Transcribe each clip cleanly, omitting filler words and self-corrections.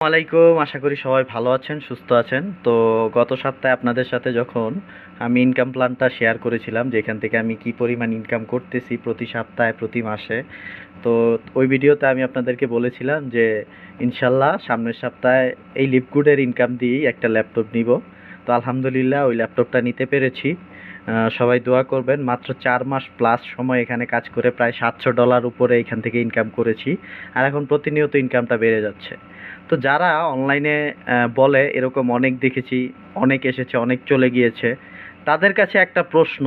আলাইকুম, আশা করি সবাই ভালো আছেন, সুস্থ আছেন। তো গত সপ্তাহে আপনাদের সাথে যখন আমি ইনকাম প্ল্যানটা শেয়ার করেছিলাম, যেখান থেকে আমি কি পরিমাণ ইনকাম করতেছি প্রতি সপ্তাহে, প্রতি মাসে, তো ওই ভিডিওতে আমি আপনাদেরকে বলেছিলাম যে ইনশাল্লাহ সামনের সপ্তাহে এই লিপগুডের ইনকাম দিয়েই একটা ল্যাপটপ নিব। তো আলহামদুলিল্লাহ ওই ল্যাপটপটা নিতে পেরেছি। সবাই দোয়া করবেন। মাত্র 4 মাস প্লাস সময় এখানে কাজ করে প্রায় $700 উপরে এখান থেকে ইনকাম করেছি। আর এখন প্রতিনিয়ত ইনকামটা বেড়ে যাচ্ছে। তো যারা অনলাইনে বলে এরকম অনেক দেখেছি, অনেক এসেছে, অনেক চলে গিয়েছে, তাদের কাছে একটা প্রশ্ন,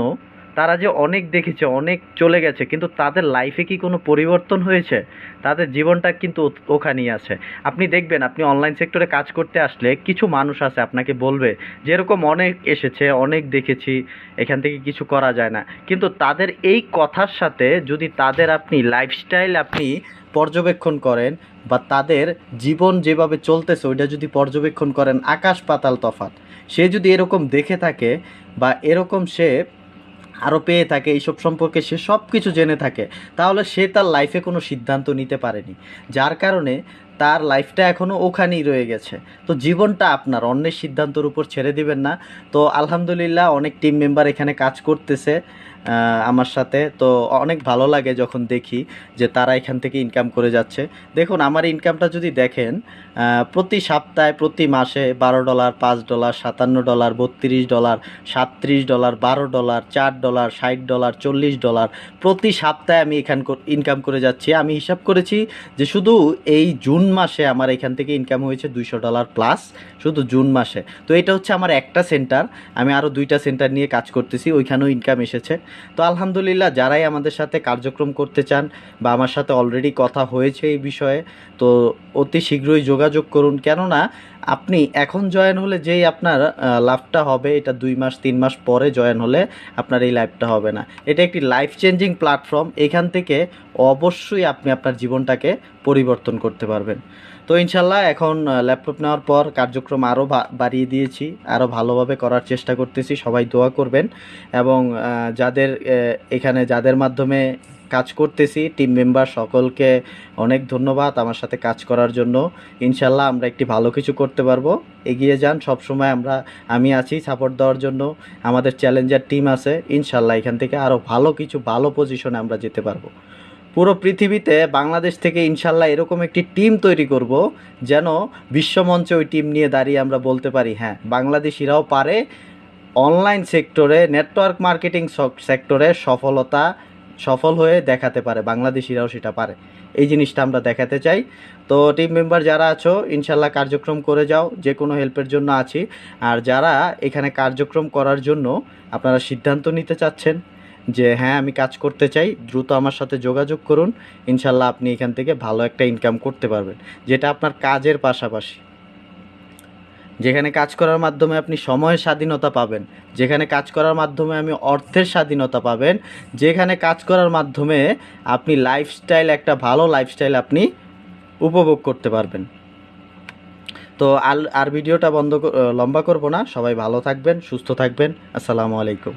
তারা যে অনেক দেখেছে, অনেক চলে গেছে, কিন্তু তাদের লাইফে কি কোনো পরিবর্তন হয়েছে? তাদের জীবনটা কিন্তু ওখানেই আছে। আপনি দেখবেন, আপনি অনলাইন সেক্টরে কাজ করতে আসলে কিছু মানুষ আছে আপনাকে বলবে যে এরকম অনেক এসেছে, অনেক দেখেছি, এখান থেকে কিছু করা যায় না। কিন্তু তাদের এই কথার সাথে যদি তাদের আপনি লাইফস্টাইল আপনি পর্যবেক্ষণ করেন, বা তাদের জীবন যেভাবে চলতেছে ওইটা যদি পর্যবেক্ষণ করেন, আকাশ পাতাল তফাৎ। সে যদি এরকম দেখে থাকে, বা এরকম সে আরও পেয়ে থাকে, এইসব সম্পর্কে সে সব কিছু জেনে থাকে, তাহলে সে তার লাইফে কোনো সিদ্ধান্ত নিতে পারেনি, যার কারণে তার লাইফটা এখনও ওখানেই রয়ে গেছে। তো জীবনটা আপনার, অন্যের সিদ্ধান্তের উপর ছেড়ে দিবেন না। তো আলহামদুলিল্লাহ অনেক টিম মেম্বার এখানে কাজ করতেছে আমার সাথে। তো অনেক ভালো লাগে যখন দেখি যে তারা এখান থেকে ইনকাম করে যাচ্ছে। দেখুন, আমার ইনকামটা যদি দেখেন, প্রতি সপ্তাহে, প্রতি মাসে $12, $5, $57, $32, $37, $12, $4, $60, $40 প্রতি সপ্তাহে আমি ইনকাম করে যাচ্ছি। আমি হিসাব করেছি যে শুধু এই জুন মাসে আমার এখান থেকে ইনকাম হয়েছে $200 প্লাস, শুধু জুন মাসে। তো এটা হচ্ছে আমার একটা সেন্টার, আমি আরও 2টা সেন্টার নিয়ে কাজ করতেছি, ওইখানেও ইনকাম এসেছে। তো আলহামদুলিল্লাহ, যারাই আমাদের সাথে কার্যক্রম করতে চান, বা আমার সাথে অলরেডি কথা হয়েছে এই বিষয়ে, তো অতি শীঘ্রই যোগাযোগ করুন। কেননা আপনি এখন জয়েন হলে যেই আপনার লাভটা হবে, এটা 2 মাস 3 মাস পরে জয়েন হলে আপনার এই লাইফটা হবে না। এটা একটি লাইফ চেঞ্জিং প্ল্যাটফর্ম। এখান থেকে অবশ্যই আপনি আপনার জীবনটাকে পরিবর্তন করতে পারবেন। তো ইনশাল্লাহ এখন ল্যাপটপ নেওয়ার পর কার্যক্রম আরও বাড়িয়ে দিয়েছি, আরও ভালোভাবে করার চেষ্টা করতেছি। সবাই দোয়া করবেন। এবং যাদের মাধ্যমে কাজ করতেছি, টিম মেম্বার সকলকে অনেক ধন্যবাদ আমার সাথে কাজ করার জন্য। ইনশাল্লাহ আমরা একটি ভালো কিছু করতে পারবো। এগিয়ে যান, সবসময় আমি আছি সাপোর্ট দেওয়ার জন্য। আমাদের চ্যালেঞ্জার টিম আছে, ইনশাল্লাহ এখান থেকে আরও ভালো কিছু, ভালো পজিশনে আমরা যেতে পারবো। পুরো পৃথিবীতে বাংলাদেশ থেকে ইনশাল্লাহ এরকম একটি টিম তৈরি করব, যেন বিশ্বমঞ্চে ওই টিম নিয়ে দাঁড়িয়ে আমরা বলতে পারি, হ্যাঁ, বাংলাদেশিরাও পারে অনলাইন সেক্টরে, নেটওয়ার্ক মার্কেটিং সেক্টরে সফল হয়ে দেখাতে পারে, বাংলাদেশিরাও সেটা পারে। এই জিনিসটা আমরা দেখাতে চাই। তো টিম মেম্বার যারা আছো, ইনশাল্লাহ কার্যক্রম করে যাও, যে কোনো হেল্পের জন্য আছি। আর যারা এখানে কার্যক্রম করার জন্য আপনারা সিদ্ধান্ত নিতে চাচ্ছেন যে হ্যাঁ আমি কাজ করতে চাই, দ্রুত আমার সাথে যোগাযোগ করুন। ইনশাল্লাহ আপনি এখান থেকে ভালো একটা ইনকাম করতে পারবেন, যেটা আপনার কাজের পাশাপাশি, যেখানে কাজ করার মাধ্যমে আপনি সময়ের স্বাধীনতা পাবেন, যেখানে কাজ করার মাধ্যমে আমি অর্থের স্বাধীনতা পাবেন, যেখানে কাজ করার মাধ্যমে আপনি একটা ভালো লাইফস্টাইল আপনি উপভোগ করতে পারবেন। তো আর ভিডিওটা লম্বা করব না। সবাই ভালো থাকবেন, সুস্থ থাকবেন। আসসালামু আলাইকুম।